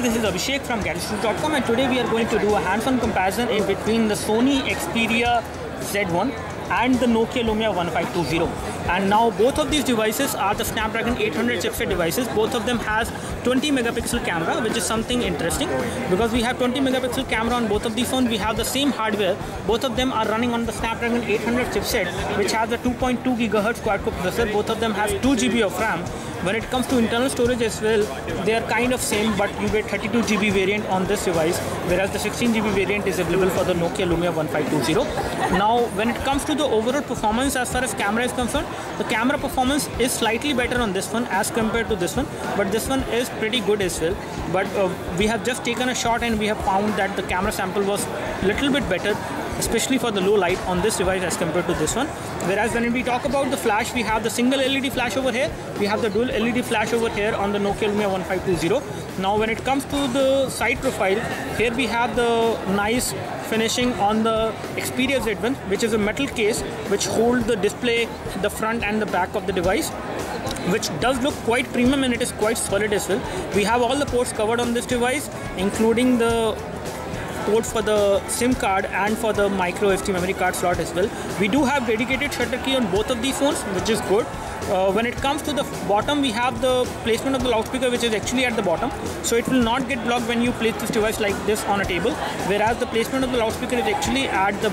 this is Abhishek from GadgetIssues.com, and today we are going to do a hands-on comparison in between the Sony Xperia Z1 and the Nokia Lumia 1520. And now both of these devices are the Snapdragon 800 chipset devices. Both of them has 20 megapixel camera, which is something interesting because we have 20 megapixel camera on both of these phones. We have the same hardware. Both of them are running on the Snapdragon 800 chipset, which has a 2.2 GHz quad-core processor. Both of them has 2 GB of RAM. When it comes to internal storage as well, they are kind of same, but you get 32 GB variant on this device, whereas the 16 GB variant is available for the Nokia Lumia 1520. Now, when it comes to the overall performance as far as camera is concerned, the camera performance is slightly better on this one as compared to this one, but this one is pretty good as well. But we have just taken a shot and we have found that the camera sample was a little bit better, especially for the low light on this device as compared to this one. Whereas when we talk about the flash, we have the single LED flash over here, we have the dual LED flash over here on the Nokia Lumia 1520. Now when it comes to the side profile, here we have the nice finishing on the Xperia Z1, which is a metal case which holds the display, the front and the back of the device, which does look quite premium and it is quite solid as well. We have all the ports covered on this device, including the port for the SIM card and for the micro SD memory card slot as well. We do have dedicated shutter key on both of these phones, which is good. When it comes to the bottom, we have the placement of the loudspeaker, which is actually at the bottom, so it will not get blocked when you place this device like this on a table, whereas the placement of the loudspeaker is actually at the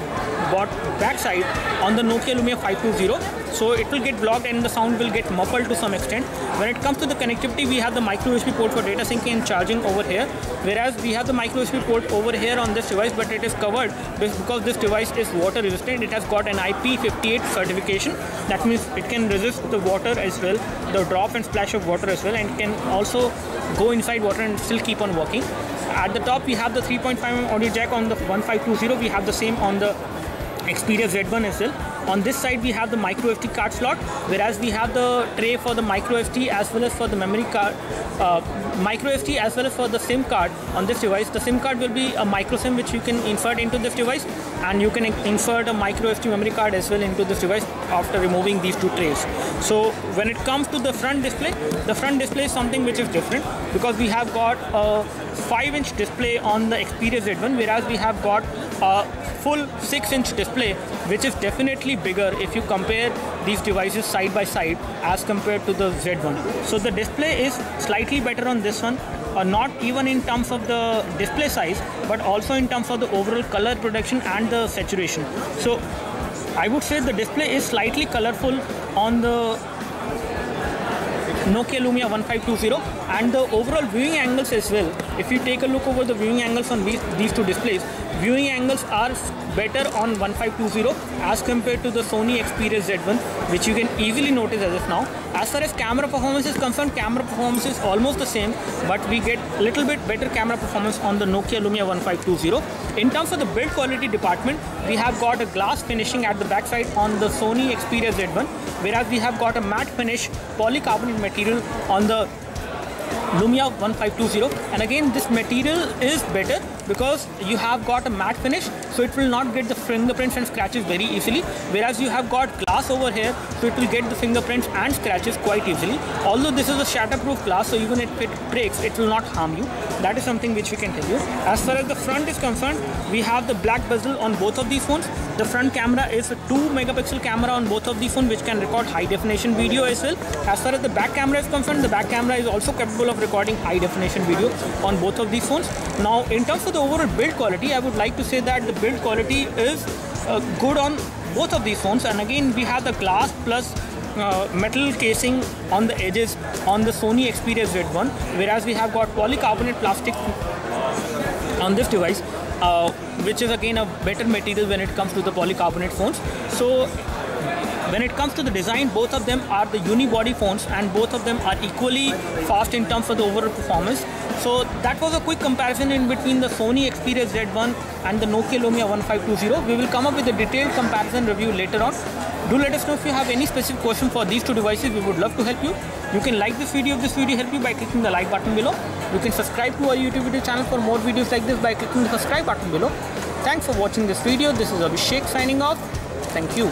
back side on the Nokia Lumia 520, so it will get blocked and the sound will get muffled to some extent. When it comes to the connectivity, we have the micro USB port for data syncing and charging over here, whereas we have the micro USB port over here on this device, but it is covered because this device is water resistant. It has got an IP58 certification. That means it can resist the water as well, the drop and splash of water as well, and can also go inside water and still keep on working. At the top, we have the 3.5mm audio jack on the 1520. We have the same on the Xperia Z1 as well. On this side, we have the micro SD card slot, whereas we have the tray for the micro SD as well as for the memory card, micro SD as well as for the SIM card on this device. The SIM card will be a micro SIM which you can insert into this device, and you can insert a micro SD memory card as well into this device after removing these two trays. So when it comes to the front display is something which is different because we have got a 5-inch display on the Xperia Z1, whereas we have got a full 6-inch display, which is definitely bigger if you compare these devices side by side as compared to the Z1. So the display is slightly better on this one, not even in terms of the display size, but also in terms of the overall color production and the saturation. So I would say the display is slightly colorful on the Nokia Lumia 1520, and the overall viewing angles as well. If you take a look over the viewing angles on these two displays, viewing angles are better on 1520 as compared to the Sony Xperia Z1, which you can easily notice as of now. As far as camera performance is concerned, camera performance is almost the same, but we get a little bit better camera performance on the Nokia Lumia 1520. In terms of the build quality department, we have got a glass finishing at the backside on the Sony Xperia Z1, whereas we have got a matte finish polycarbonate material on the Lumia 1520, and again this material is better because you have got a matte finish, so it will not get the fingerprints and scratches very easily, whereas you have got glass over here, so it will get the fingerprints and scratches quite easily. Although this is a shatterproof glass, so even if it breaks, it will not harm you. That is something which we can tell you. As far as the front is concerned, we have the black bezel on both of these phones. The front camera is a 2 megapixel camera on both of these phones, which can record high definition video as well. As far as the back camera is concerned, the back camera is also capable of recording high definition video on both of these phones. Now, in terms of the overall build quality, I would like to say that the build quality is good on both of these phones. And again, we have the glass plus metal casing on the edges on the Sony Xperia Z1, whereas we have got polycarbonate plastic on this device, which is again a better material when it comes to the polycarbonate phones. So when it comes to the design, both of them are the unibody phones and both of them are equally fast in terms of the overall performance. So that was a quick comparison in between the Sony Xperia Z1 and the Nokia Lumia 1520. We will come up with a detailed comparison review later on. Do let us know if you have any specific question for these two devices. We would love to help you. You can like this video if this video helped you by clicking the like button below. You can subscribe to our YouTube video channel for more videos like this by clicking the subscribe button below. Thanks for watching this video. This is Abhishek signing off. Thank you.